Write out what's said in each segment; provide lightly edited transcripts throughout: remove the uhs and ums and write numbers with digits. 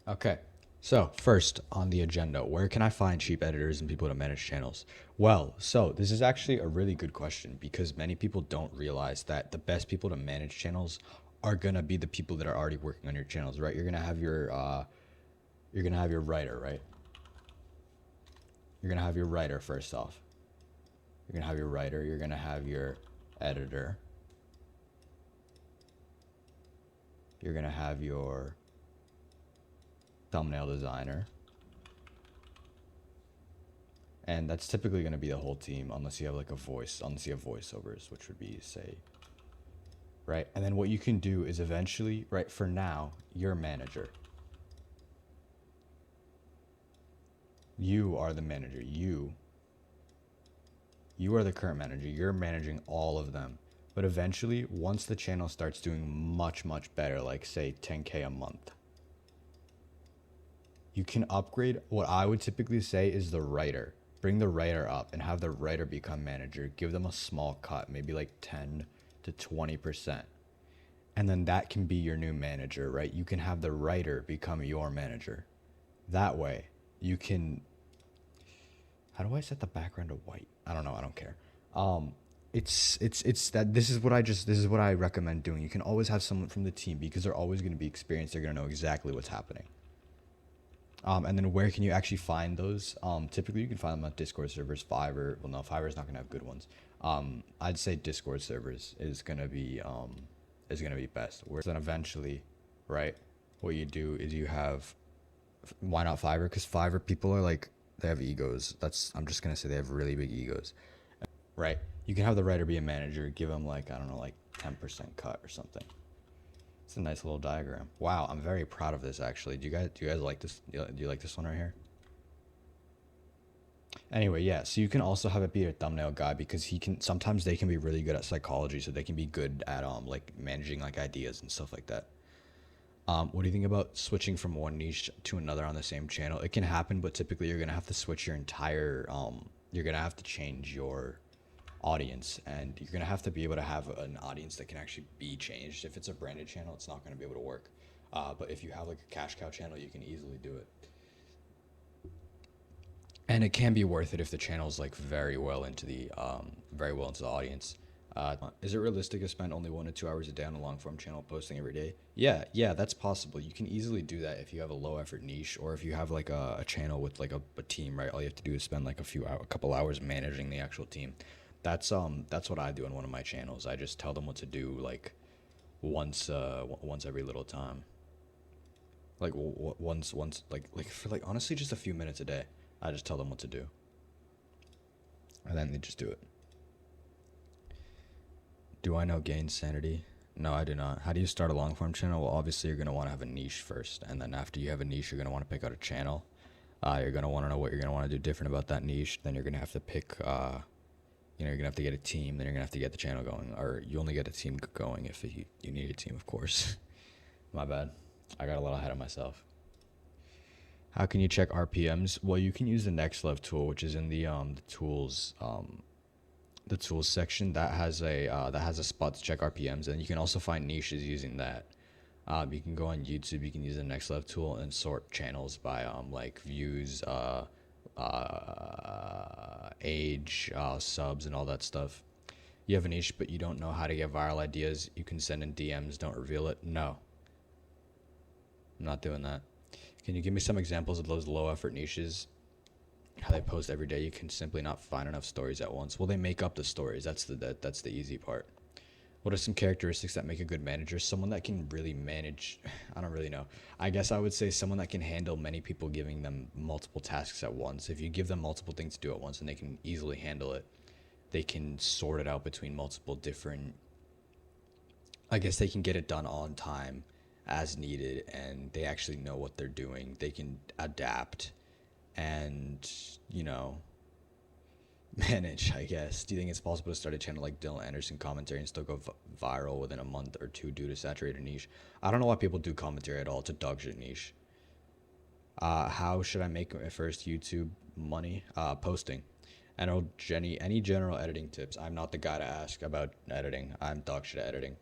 Okay. So, first on the agenda, where can I find cheap editors and people to manage channels? Well, so this is actually a really good question because many people don't realize that the best people to manage channels are going to be the people that are already working on your channels, right? You're going to have your writer, right? You're going to have your writer first off. You're going to have your writer, you're going to have your editor. You're going to have your thumbnail designer. And that's typically going to be the whole team unless you have like a voice, unless you have voiceovers, which would be, say, right? And then what you can do is eventually, right, for now, you're a manager. You are the manager. You are the current manager. You're managing all of them. But eventually, once the channel starts doing much, much better, like say 10K a month, you can upgrade. What I would typically say is the writer. Bring the writer up and have the writer become manager. Give them a small cut, maybe like 10 to 20%. And then that can be your new manager, right? You can have the writer become your manager. That way, you can. How do I set the background to white? I don't know. I don't care. Um, it's that this is what I recommend doing. You can always have someone from the team because they're always going to be experienced. They're going to know exactly what's happening. And then where can you actually find those? Typically, you can find them on Discord servers, Fiverr. Well, no, Fiverr is not gonna have good ones. I'd say Discord servers is gonna be best. Where then eventually, right? What you do is you have why not Fiverr? Because Fiverr people are like they have egos. I'm just gonna say they have really big egos, right? You can have the writer be a manager, give them like I don't know, like 10% cut or something. It's a nice little diagram. Wow, I'm very proud of this actually. Do you guys like this? Do you like this one right here? Anyway, yeah. So you can also have it be a thumbnail guy because he can sometimes they can be really good at psychology, so they can be good at like managing like ideas and stuff like that. What do you think about switching from one niche to another on the same channel? It can happen, but typically you're gonna have to switch your entire you're gonna have to change your audience and you're gonna have to be able to have an audience that can actually be changed. If it's a branded channel, it's not gonna be able to work. But if you have like a cash cow channel, you can easily do it. And it can be worth it if the channel's like very well into the audience. Is it realistic to spend only 1 to 2 hours a day on a long form channel posting every day? Yeah, that's possible. You can easily do that if you have a low effort niche or if you have like a channel with like a team, right? All you have to do is spend like a couple hours managing the actual team. That's what I do on one of my channels. I just tell them what to do like once every little time. Like once like for like honestly just a few minutes a day. I just tell them what to do, and then they just do it. Do I know gain sanity? No, I do not. How do you start a long form channel? Well, obviously you're gonna want to have a niche first, and then after you have a niche, you're gonna want to pick out a channel. You're gonna want to know what you're gonna want to do different about that niche. Then you're gonna have to pick. You're gonna have to get a team. Then you're gonna have to get the channel going, or you only get a team going if you need a team, of course. My bad. I got a little ahead of myself. How can you check RPMs? Well, you can use the Nextlev tool, which is in the tools section that has a spot to check RPMs, and you can also find niches using that. You can go on YouTube. You can use the Nextlev tool and sort channels by like views, age, subs, and all that stuff. You have a niche, but you don't know how to get viral ideas. You can send in DMs. Don't reveal it. No, I'm not doing that. Can you give me some examples of those low effort niches? How they post every day, you can simply not find enough stories at once. Well, they make up the stories. That's the easy part. What are some characteristics that make a good manager? Someone that can really manage. I don't really know. I guess I would say someone that can handle many people giving them multiple tasks at once. If you give them multiple things to do at once and they can easily handle it, they can sort it out between multiple different. I guess they can get it done on time as needed and they actually know what they're doing. They can adapt and, you know, manage, I guess. Do you think it's possible to start a channel like Dylan Anderson commentary and still go viral within a month or two due to saturated niche? I don't know why people do commentary at all. It's a dog shit niche. How should I make my first YouTube money? Posting. And any general editing tips? I'm not the guy to ask about editing. I'm dog shit at editing.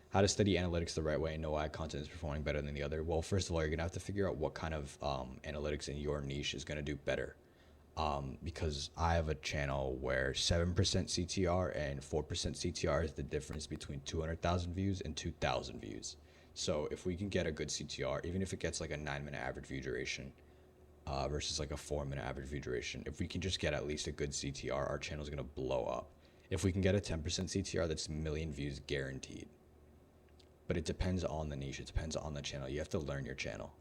How to study analytics the right way and know why content is performing better than the other. Well, first of all, you're gonna have to figure out what kind of analytics in your niche is gonna do better. Because I have a channel where 7% CTR and 4% CTR is the difference between 200,000 views and 2,000 views. So if we can get a good CTR, even if it gets like a 9-minute average view duration versus like a 4-minute average view duration, if we can just get at least a good CTR, our channel is gonna blow up. If we can get a 10% CTR, that's a million views guaranteed. But it depends on the niche. It depends on the channel. You have to learn your channel.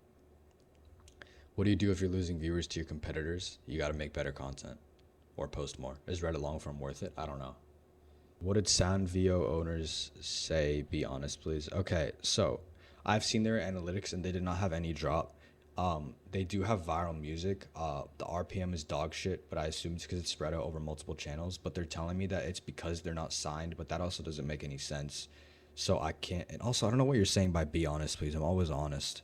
What do you do if you're losing viewers to your competitors? You got to make better content or post more. Is Reddit long form worth it? I don't know. What did Sound VO owners say? Be honest, please. Okay, so I've seen their analytics and they did not have any drop. They do have viral music. The RPM is dog shit, but I assume it's because it's spread out over multiple channels. But they're telling me that it's because they're not signed, but that also doesn't make any sense. So I can't. And also, I don't know what you're saying by be honest, please. I'm always honest.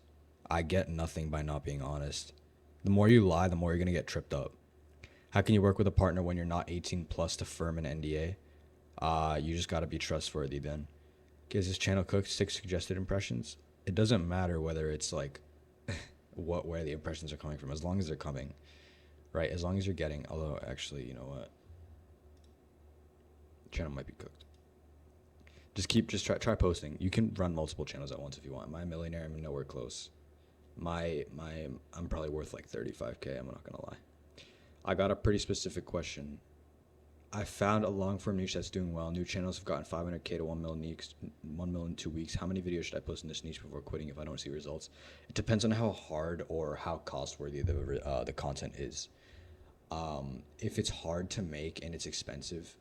I get nothing by not being honest. The more you lie, the more you're going to get tripped up. How can you work with a partner when you're not 18 plus to firm an NDA? You just got to be trustworthy then. Is this channel cooked 6 suggested impressions? It doesn't matter whether it's like where the impressions are coming from, as long as they're coming, right? As long as you're getting, although actually, you know what? The channel might be cooked. Just try posting. You can run multiple channels at once if you want. My millionaire, I'm nowhere close. I'm probably worth like 35K. I'm not gonna lie. I got a pretty specific question. I found a long form niche that's doing well. New channels have gotten 500K to 1 mil in 2 weeks. How many videos should I post in this niche before quitting if I don't see results? It depends on how hard or how cost worthy the content is. If it's hard to make and it's expensive,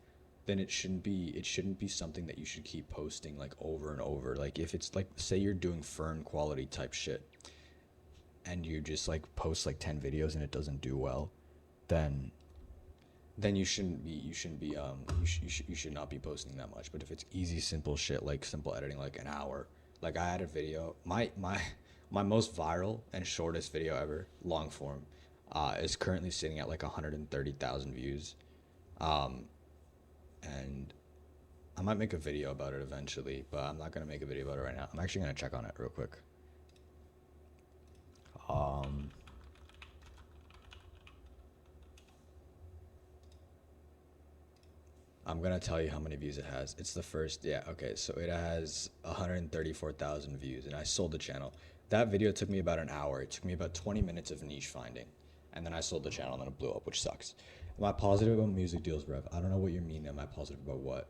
then it shouldn't be something that you should keep posting like over and over. Like if it's like, say you're doing fern quality type shit and you just like post like 10 videos and it doesn't do well, then you should not be posting that much. But if it's easy, simple shit, like simple editing, like an hour, like I had a video, my most viral and shortest video ever, long form, is currently sitting at like 130,000 views. And I might make a video about it eventually, but I'm not going to make a video about it right now. I'm actually going to check on it real quick. I'm going to tell you how many views it has. It's the first, yeah, okay, so it has 134,000 views, and I sold the channel. That video took me about an hour. It took me about 20 minutes of niche finding, and then I sold the channel, and then it blew up, which sucks. Am I positive about music deals, Rev? I don't know what you mean. Am I positive about what?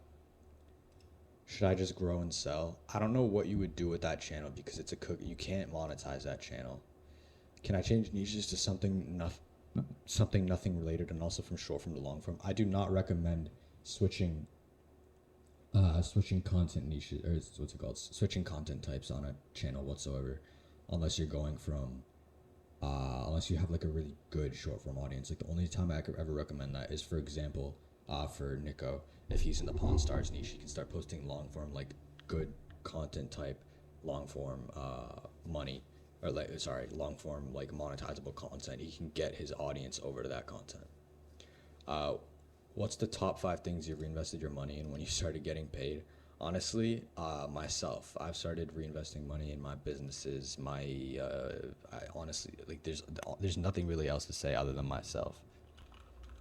Should I just grow and sell? I don't know what you would do with that channel because it's a cook. You can't monetize that channel. Can I change niches to something nothing related and also from short form to long form? I do not recommend switching content niches, or what's it called? Switching content types on a channel whatsoever, unless you're going from unless you have like a really good short form audience. Like the only time I could ever recommend that is, for example, for Nico, if he's in the Pawn Stars niche, he can start posting long form, like good content type, long form money, or like long form like monetizable content. He can get his audience over to that content. What's the top 5 things you've reinvested your money in when you started getting paid? Honestly, myself. I've started reinvesting money in my businesses. I honestly, like, there's nothing really else to say other than myself.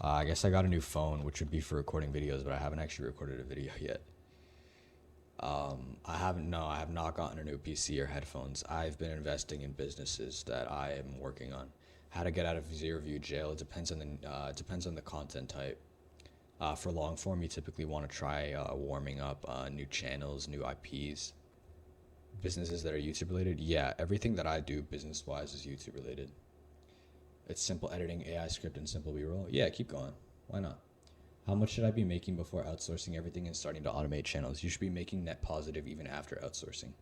I guess I got a new phone, which would be for recording videos, but I haven't actually recorded a video yet. I have not gotten a new PC or headphones. I've been investing in businesses that I am working on. How to get out of zero view jail? It depends on the content type. For long form, you typically want to try warming up new channels, new IPs. Businesses that are YouTube related, yeah, everything that I do business wise is YouTube related. It's simple editing, AI script, and simple B-roll. Yeah, keep going. Why not? How much should I be making before outsourcing everything and starting to automate channels? You should be making net positive even after outsourcing.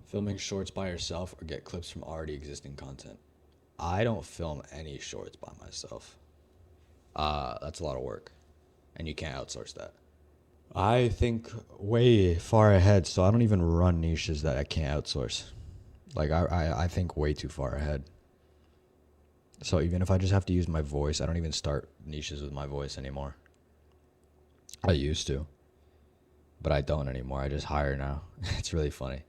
Filming shorts by yourself or get clips from already existing content? I don't film any shorts by myself. That's a lot of work, and you can't outsource that. I think way far ahead, so I don't even run niches that I can't outsource. Like, I think way too far ahead. So even if I just have to use my voice, I don't even start niches with my voice anymore. I used to. but I don't anymore. I just hire now. It's really funny.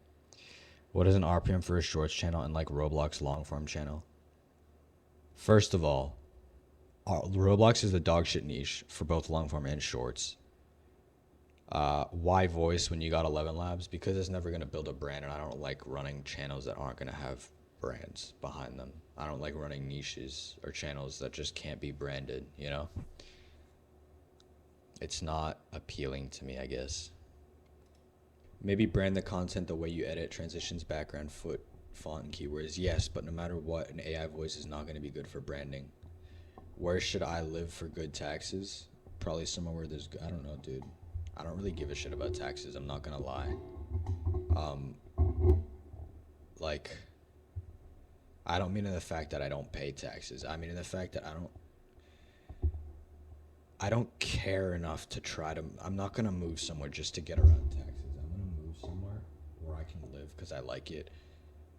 What is an RPM for a shorts channel and like Roblox long form channel? First of all, Roblox is the dog shit niche for both long form and shorts. Why voice when you got 11 Labs? Because it's never going to build a brand, and I don't like running channels that aren't going to have brands behind them. I don't like running niches or channels that just can't be branded, you know? It's not appealing to me, I guess. Maybe brand the content the way you edit, transitions, background, font, and keywords. Yes, but no matter what, an AI voice is not going to be good for branding. Where should I live for good taxes? Probably somewhere where there's, I don't know, dude. I don't really give a shit about taxes, I'm not gonna lie. Like, I don't mean in the fact that I don't pay taxes. I mean in the fact that I don't care enough to try to, I'm not gonna move somewhere just to get around taxes. I'm gonna move somewhere where I can live because I like it.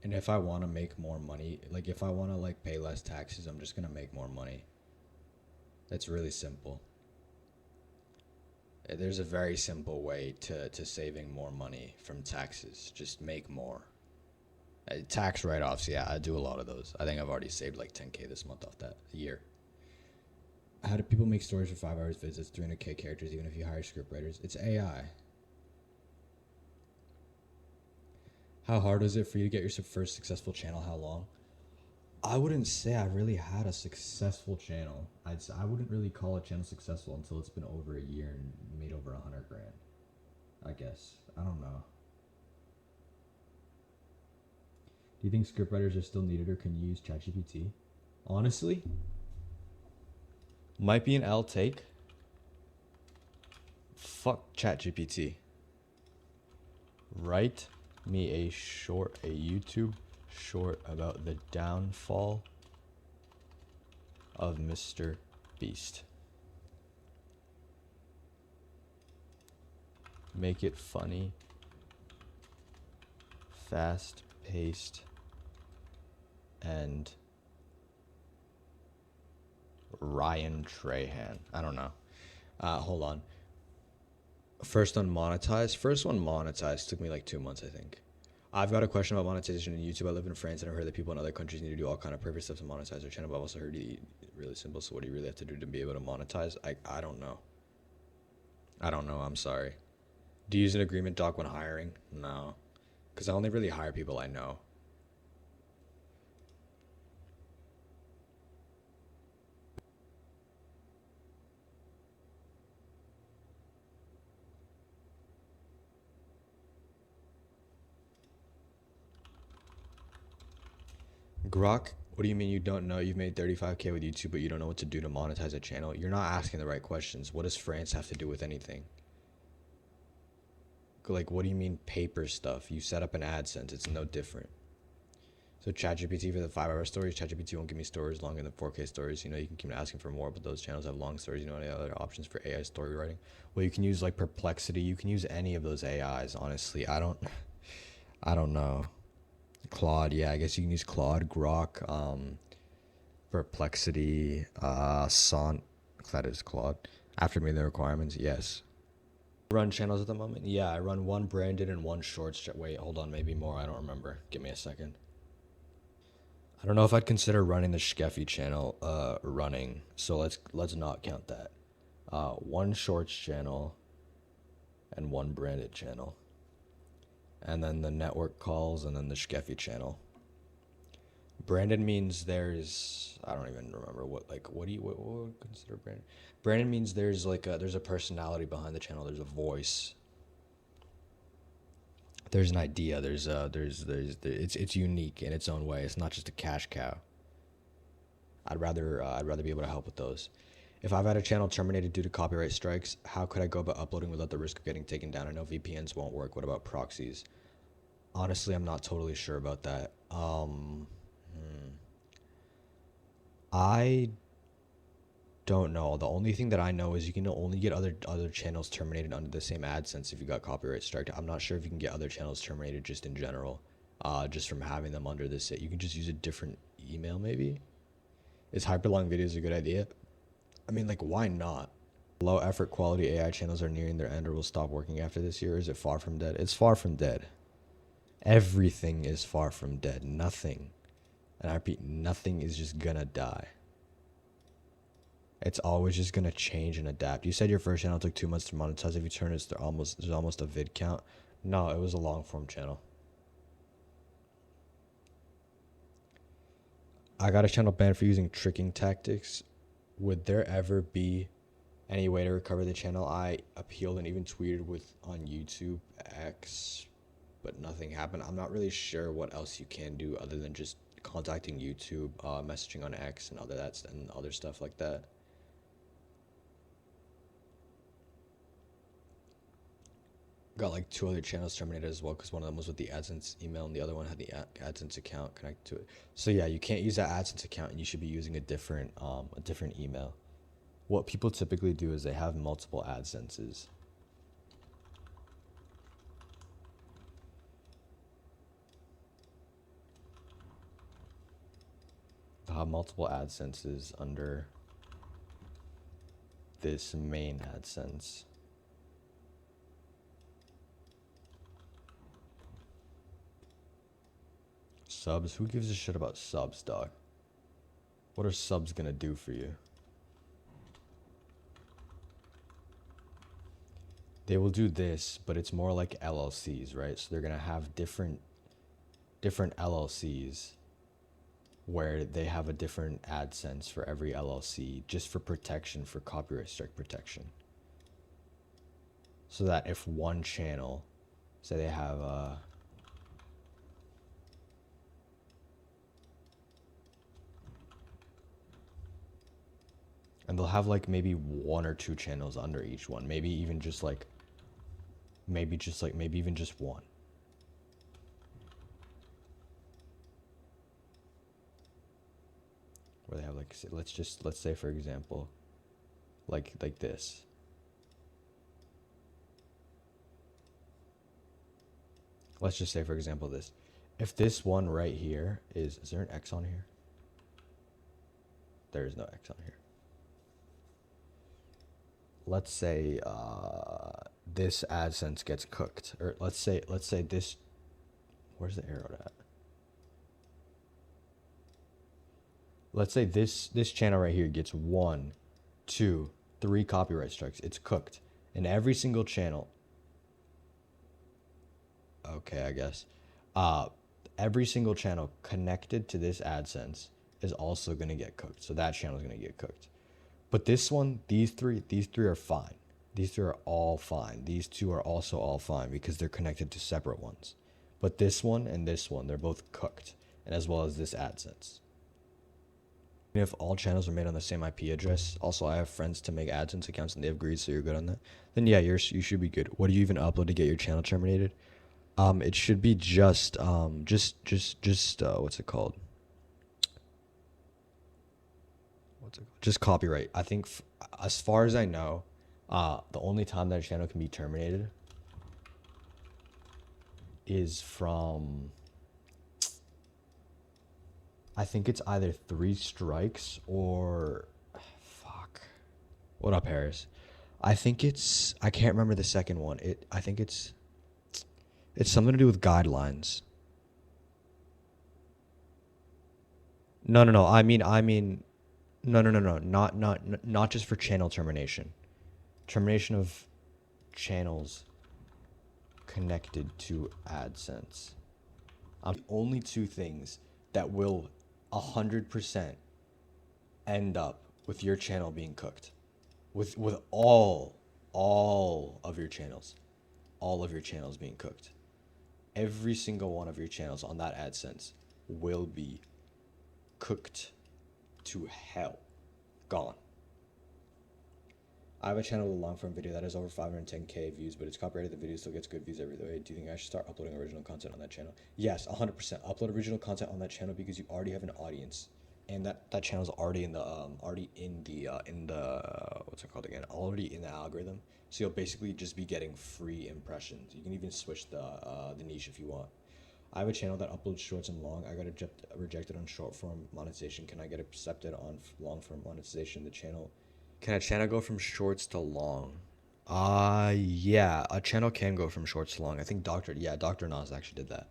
And if I want to make more money, like if I want to like pay less taxes, I'm just gonna make more money. That's really simple. There's a very simple way to saving more money from taxes. Just make more. Tax write-offs, yeah, I do a lot of those. I think I've already saved like 10K this month off that year. How do people make stories for 5 hours visits, 300K characters, even if you hire script writers? It's AI. How hard was it for you to get your first successful channel? How long? I wouldn't say I really had a successful channel. I wouldn't really call a channel successful until it's been over a year and made over 100 grand. I guess. I don't know. Do you think scriptwriters are still needed, or can you use ChatGPT? Honestly, might be an L take. Fuck ChatGPT. Write me a YouTube short about the downfall of Mr. Beast. Make it funny, fast paced, and Ryan Trahan. I don't know. Hold on. First one monetized took me like 2 months, I think. I've got a question about monetization in YouTube. I live in France and I've heard that people in other countries need to do all kind of perfect stuff to monetize their channel, but I've also heard it's really simple. So what do you really have to do to be able to monetize? I don't know. I'm sorry. Do you use an agreement doc when hiring? No, because I only really hire people I know. Grok, what do you mean you don't know? You've made 35K with YouTube, but you don't know what to do to monetize a channel? You're not asking the right questions. What does France have to do with anything? Like, what do you mean paper stuff? You set up an AdSense. It's no different. So ChatGPT for the 5-hour stories. ChatGPT won't give me stories longer than 4K stories. You know, you can keep asking for more, but those channels have long stories. You know, any other options for AI story writing? Well, you can use like Perplexity. You can use any of those AIs. Honestly, I don't know. Claude, yeah, I guess you can use Claude, Grok, Perplexity, Son. That is Claude. After meeting the requirements, yes. Run channels at the moment? Yeah, I run one branded and one shorts. Wait, hold on, maybe more. I don't remember. Give me a second. I don't know if I'd consider running the Shkeffy channel running, so let's not count that. One shorts channel and one branded channel, and then the network calls, and then the Shkeffy channel. Branded means there's, I don't even remember what do you what would consider branded? Branded means there's there's a personality behind the channel. There's a voice. There's an idea. It's unique in its own way. It's not just a cash cow. I'd rather be able to help with those. If I've had a channel terminated due to copyright strikes, how could I go about uploading without the risk of getting taken down? I know VPNs won't work. What about proxies? Honestly, I'm not totally sure about that. I don't know. The only thing that I know is you can only get other channels terminated under the same AdSense if you got copyright strike. I'm not sure if you can get other channels terminated just in general, just from having them under this. You can just use a different email maybe. Is hyperlong videos a good idea? I mean, like, why not? Low effort quality AI channels are nearing their end or will stop working after this year. Is it far from dead? It's far from dead. Everything is far from dead. Nothing. And I repeat, nothing is just gonna die. It's always just gonna change and adapt. You said your first channel took 2 months to monetize. If you turn it, there's almost a vid count. No, it was a long form channel. I got a channel banned for using tricking tactics. Would there ever be any way to recover the channel? I appealed and even tweeted on YouTube X, but nothing happened. I'm not really sure what else you can do other than just contacting YouTube, messaging on X, and other stuff like that. Got like 2 other channels terminated as well because one of them was with the AdSense email and the other one had the AdSense account connected to it. So yeah, you can't use that AdSense account and you should be using a different email. What people typically do is they have multiple AdSenses. They'll have multiple AdSenses under this main AdSense. Subs? Who gives a shit about subs, dog? What are subs gonna do for you? They will do this, but it's more like LLCs, right? So they're gonna have different LLCs where they have a different AdSense for every LLC just for protection, for copyright strike protection. So that if one channel, say they have and they'll have like maybe 1 or 2 channels under each one, maybe even just one. Where they have like, let's say for example, like this. Let's just say for example this. If this one right here is there an X on here? There is no X on here. Let's say this AdSense gets cooked, or let's say this. Where's the arrow at? Let's say this channel right here gets 1, 2, 3 copyright strikes. It's cooked, and every single channel. Okay, I guess. Every single channel connected to this AdSense is also gonna get cooked. So that channel is gonna get cooked. But this one, these three are fine. These 3 are all fine. These 2 are also all fine because they're connected to separate ones. But this one and this one, they're both cooked, and as well as this AdSense. If all channels are made on the same IP address, also I have friends to make AdSense accounts and they've agreed, so you're good on that. Then yeah, you should be good. What do you even upload to get your channel terminated? It should be just what's it called? Just copyright. I think, as far as I know, the only time that a channel can be terminated is from, I think it's either 3 strikes or, fuck. What up, Harris? I think it's, I can't remember the second one. I think it's something to do with guidelines. No. I mean, no. Not just for channel termination. Termination of channels connected to AdSense. The only 2 things that will 100% end up with your channel being cooked, with all of your channels being cooked. Every single one of your channels on that AdSense will be cooked to hell. Gone. I have a channel with a long form video that has over 510k views, but it's copyrighted. The video still gets good views every day. Do you think I should start uploading original content on that channel? Yes, 100%. Upload original content on that channel because you already have an audience, and that channel is already in the what's it called again? Already in the algorithm. So you'll basically just be getting free impressions. You can even switch the niche if you want. I have a channel that uploads shorts and long. I got rejected on short form monetization. Can I get accepted on long form monetization? The channel Can a channel go from shorts to long? Yeah, a channel can go from shorts to long. I think Dr. Nas actually did that.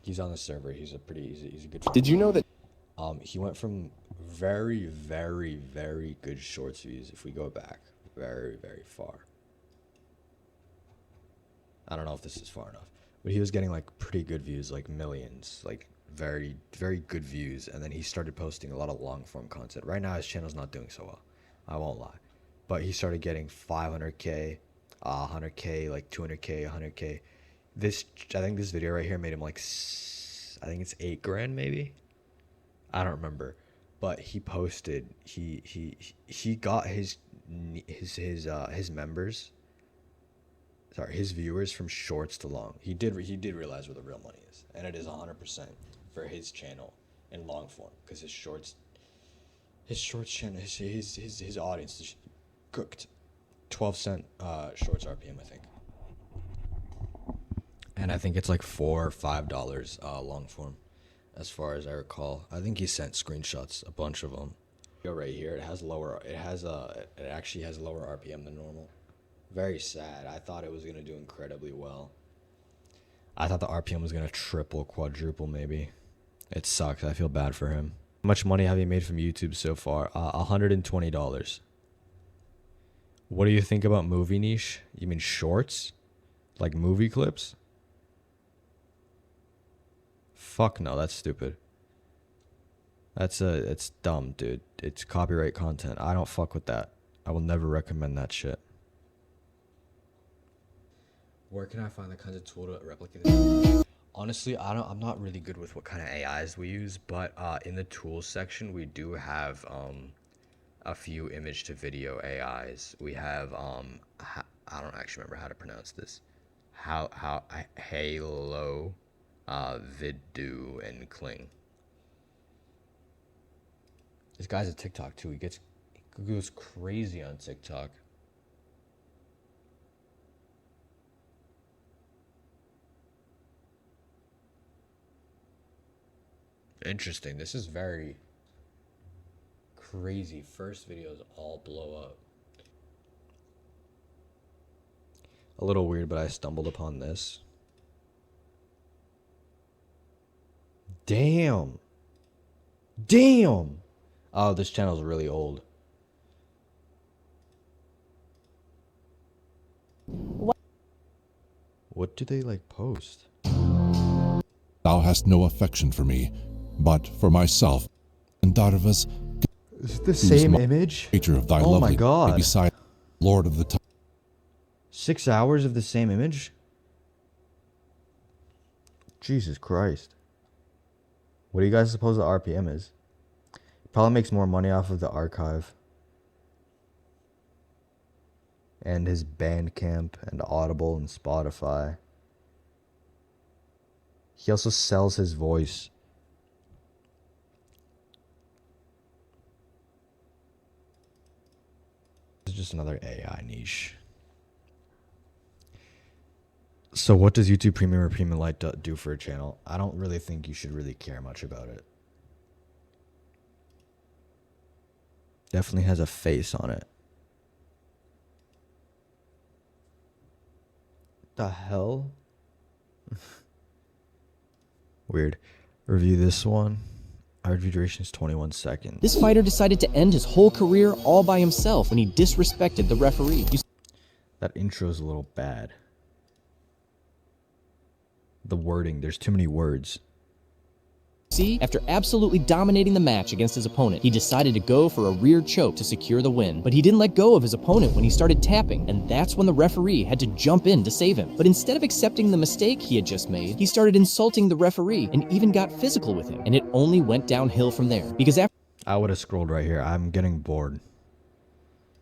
He's on the server. He's a good friend. Did you know that? He went from very, very, very good shorts views, if we go back very, very far. I don't know if this is far enough, but he was getting like pretty good views, like millions, like very, very good views. And then he started posting a lot of long form content. Right now his channel's not doing so well, I won't lie, but he started getting 500k, 100k, like 200k, 100k. I think this video right here made him like, I think it's 8 grand maybe, I don't remember, but he posted, he got his members, sorry, his viewers from shorts to long. He did realize where the real money is, and it is 100% for his channel in long form, because his shorts channel, his audience is cooked. 12-cent shorts RPM, I think, and I think it's like $4 or $5 long form, as far as I recall. I think he sent screenshots, a bunch of them. Right here, it actually has lower RPM than normal. Very sad. I thought it was going to do incredibly well. I thought the RPM was going to triple, quadruple maybe. It sucks. I feel bad for him. How much money have you made from YouTube so far? $120. What do you think about movie niche? You mean shorts? Like movie clips? Fuck no, that's stupid. It's dumb, dude. It's copyright content. I don't fuck with that. I will never recommend that shit. Where can I find the kinds of tool to replicate this? Honestly, I'm not really good with what kind of AIs we use, but in the tools section we do have a few image to video AIs. We have I don't actually remember how to pronounce this. Halo, Vidu, and Kling. This guy's a TikTok too. He goes crazy on TikTok. Interesting. This is very crazy. First videos all blow up. A little weird, but I stumbled upon this. Damn. Damn. Oh, this channel's really old. What do they like post? Thou hast no affection for me, but for myself, and Darva's Is it the same image? creature of thy Oh my lovely God. beside Lord of the time. 6 hours of the same image? Jesus Christ. What do you guys suppose the RPM is? Probably makes more money off of the archive. And his Bandcamp and Audible and Spotify. He also sells his voice. This is just another AI niche. So what does YouTube Premium or Premium Lite do for a channel? I don't really think you should really care much about it. Definitely has a face on it. The hell? Weird. Review this one. Our review duration is 21 seconds. This fighter decided to end his whole career all by himself when he disrespected the referee. That intro is a little bad. The wording, there's too many words. See, after absolutely dominating the match against his opponent, he decided to go for a rear choke to secure the win. But he didn't let go of his opponent when he started tapping, and that's when the referee had to jump in to save him. But instead of accepting the mistake he had just made, he started insulting the referee and even got physical with him. And it only went downhill from there. Because I would have scrolled right here. I'm getting bored.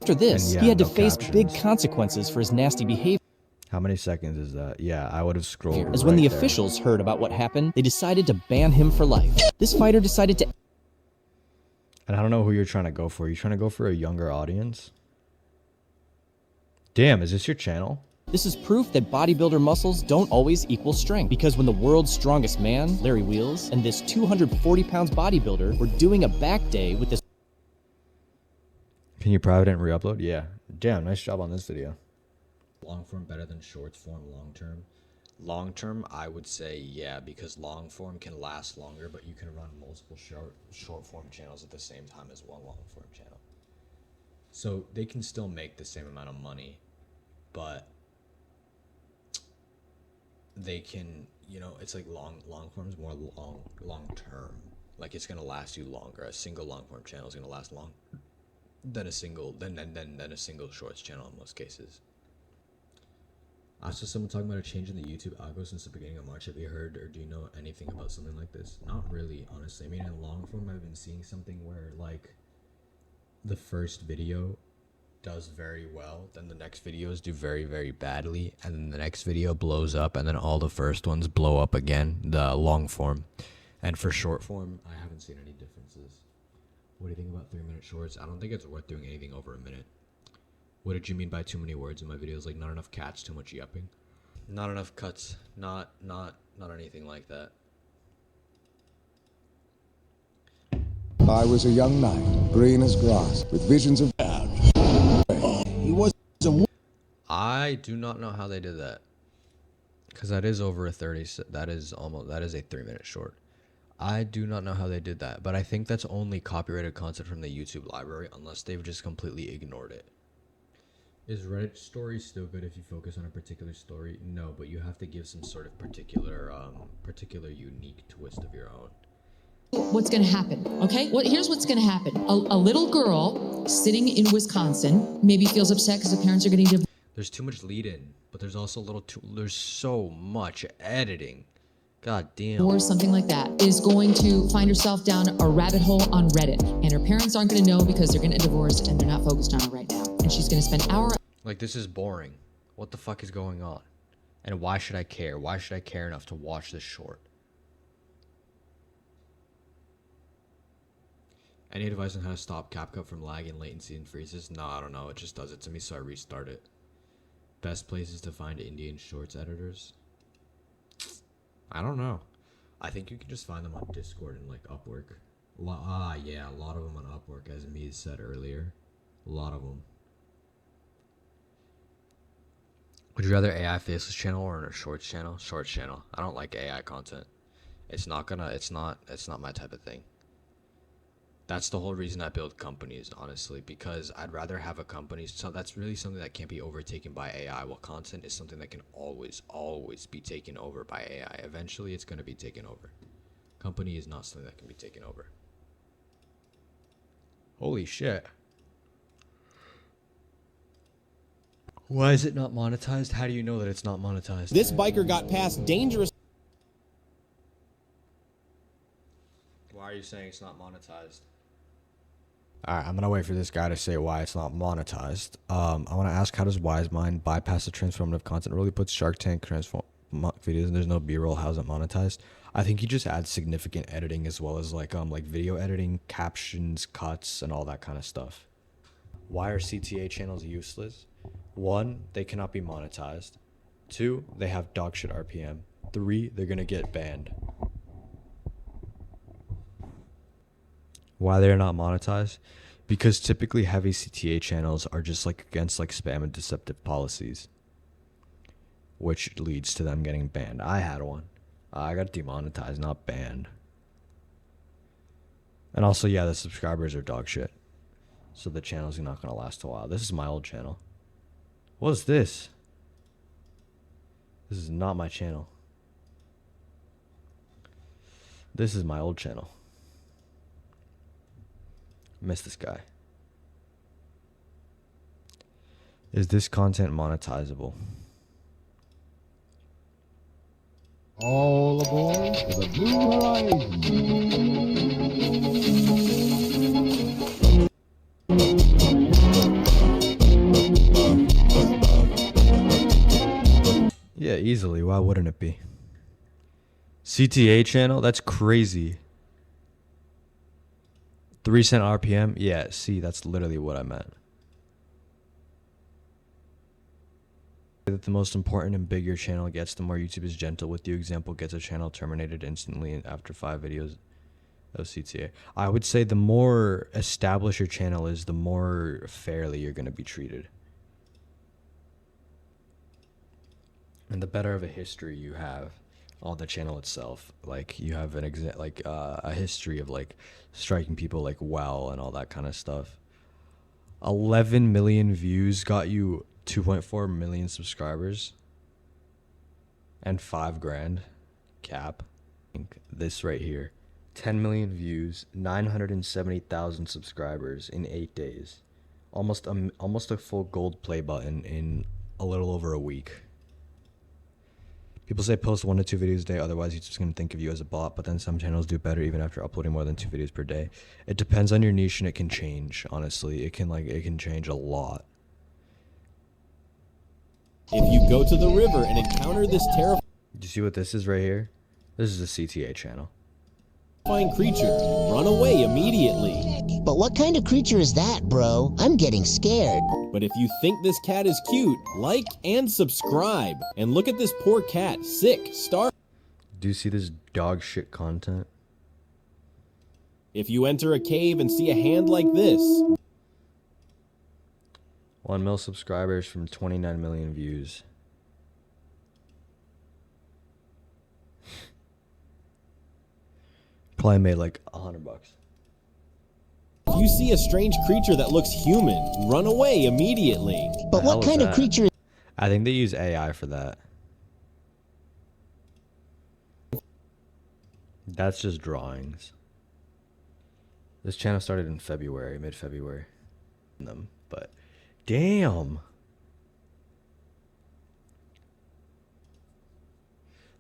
after this, And yeah, he had to no face big captions. consequences for his nasty behavior. How many seconds is that? Yeah, I would have scrolled. As when the right there. officials heard about what happened, they decided to ban him for life. This fighter decided to And I don't know who you're trying to go for. Are you trying to go for a younger audience? Damn, is this your channel? This is proof that bodybuilder muscles don't always equal strength, because when the world's strongest man, Larry Wheels, and this 240 pounds bodybuilder were doing a back day with this Can you private and re-upload? Yeah. Damn, nice job on this video. Long form better than shorts form long term? Long term, I would say yeah, because long form can last longer, but you can run multiple short form channels at the same time as one long form channel. So they can still make the same amount of money, but they can, you know, it's like long form is more long term. Like it's gonna last you longer. A single long form channel is gonna last long than a single a single shorts channel in most cases. I saw someone talking about a change in the YouTube algo since the beginning of March. Have you heard or do you know anything about something like this? Not really, honestly. I mean, in long form, I've been seeing something where like the first video does very well, then the next videos do very, very badly, and then the next video blows up, and then all the first ones blow up again, the long form. And for short form, I haven't seen any differences. What do you think about 3-minute shorts? I don't think it's worth doing anything over a minute. What did you mean by too many words in my videos? Like not enough cats, too much yapping? Not enough cuts, not anything like that. I was a young knight, green as grass, with visions of He was a I do not know how they did that, because that is over a 30. That is a 3-minute short. I do not know how they did that, but I think that's only copyrighted content from the YouTube library, unless they've just completely ignored it. Is Reddit stories still good if you focus on a particular story? No, but you have to give some sort of particular unique twist of your own. What's going to happen, okay? Here's what's going to happen. A little girl sitting in Wisconsin maybe feels upset because her parents are getting divorced. There's too much lead in, but there's also there's so much editing. God damn. Or something like that is going to find herself down a rabbit hole on Reddit, and her parents aren't going to know because they're going to get divorced and they're not focused on her right now. And she's going to spend hours. Like, this is boring. What the fuck is going on? And why should I care? Why should I care enough to watch this short? Any advice on how to stop CapCut from lag and latency and freezes? No, I don't know. It just does it to me, so I restart it. Best places to find Indian shorts editors? I don't know. I think you can just find them on Discord and like Upwork. Yeah, a lot of them on Upwork, as Mies said earlier. A lot of them. Would you rather AI faceless channel or a shorts channel? Shorts channel. I don't like AI content. It's not my type of thing. That's the whole reason I build companies, honestly, because I'd rather have a company. So that's really something that can't be overtaken by AI. While content is something that can always be taken over by AI. Eventually, it's going to be taken over. Company is not something that can be taken over. Holy shit. Why is it not monetized? How do you know that it's not monetized? This biker got past dangerous. Why are you saying it's not monetized? Alright, I'm gonna wait for this guy to say why it's not monetized. I want to ask, how does Wisemind bypass the transformative content? It really puts Shark Tank transform videos and there's no B-roll. How's it monetized? I think he just adds significant editing as well as like video editing, captions, cuts, and all that kind of stuff. Why are CTA channels useless? 1, they cannot be monetized. 2, they have dogshit RPM. 3, they're gonna get banned. Why they're not monetized? Because typically heavy CTA channels are just like against like spam and deceptive policies, which leads to them getting banned. I had one. I got demonetized, not banned. And also, yeah, the subscribers are dog shit, so the channel's not gonna last a while. This is my old channel. What is this? This is not my channel. This is my old channel. Miss this guy. Is this content monetizable? all aboard for the Blue Horizon. Yeah, easily. Why wouldn't it be? CTA channel? That's crazy. 3 cent RPM? Yeah, see, that's literally what I meant. That the most important and big your channel gets, the more YouTube is gentle with you. Example, gets a channel terminated instantly after 5 videos. of CTA. I would say the more established your channel is, the more fairly you're going to be treated. And the better of a history you have on the channel itself. Like you have an a history of like striking people like well and all that kind of stuff. 11 million views got you 2.4 million subscribers and 5 grand cap. This right here, 10 million views, 970,000 subscribers in 8 days, almost a full gold play button in a little over a week. People say post 1 to 2 videos a day, otherwise YouTube's gonna think of you as a bot, but then some channels do better even after uploading more than 2 videos per day. It depends on your niche and it can change, honestly. It can change a lot. If you go to the river and encounter this terrifying Do you see what this is right here? This is a CTA channel. creature, run away immediately. But what kind of creature is that, bro? I'm getting scared. But if you think this cat is cute, like and subscribe. And look at this poor cat, sick, starving. Do you see this dog shit content? If you enter a cave and see a hand like this, 1 mil subscribers from 29 million views. Probably made like $100. if you see a strange creature that looks human, run away immediately. But what kind of creature? I think they use AI for that. That's just drawings. This channel started in February, mid-February. But damn.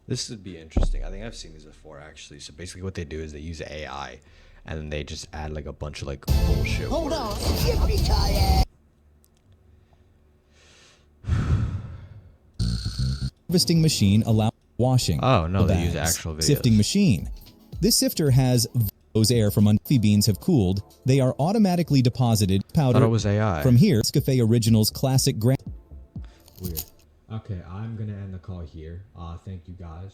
This would be interesting. I think I've seen these before actually. So basically what they do is they use AI and then they just add like a bunch of like bullshit. Hold words. on, yippee-ki-yay. Harvesting machine allows washing. Oh no, they use bags. actual videos. Sifting machine. This sifter has those air from unhealthy beans have cooled. They are automatically deposited I thought powder. it was AI. From here, Nescafe Originals Classic Grand. Weird. Okay, I'm gonna end the call here. Thank you guys.